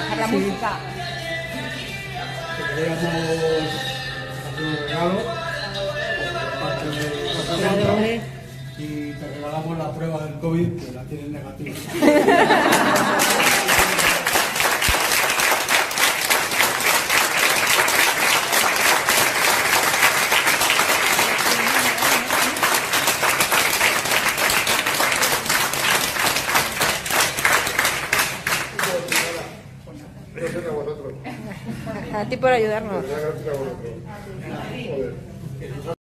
Bajar la música. Que queríamos hacer un regalo parte de la y te regalamos la prueba del COVID, que la tienes negativa. Gracias a vosotros. A ti por ayudarnos. Gracias a vosotros. Joder.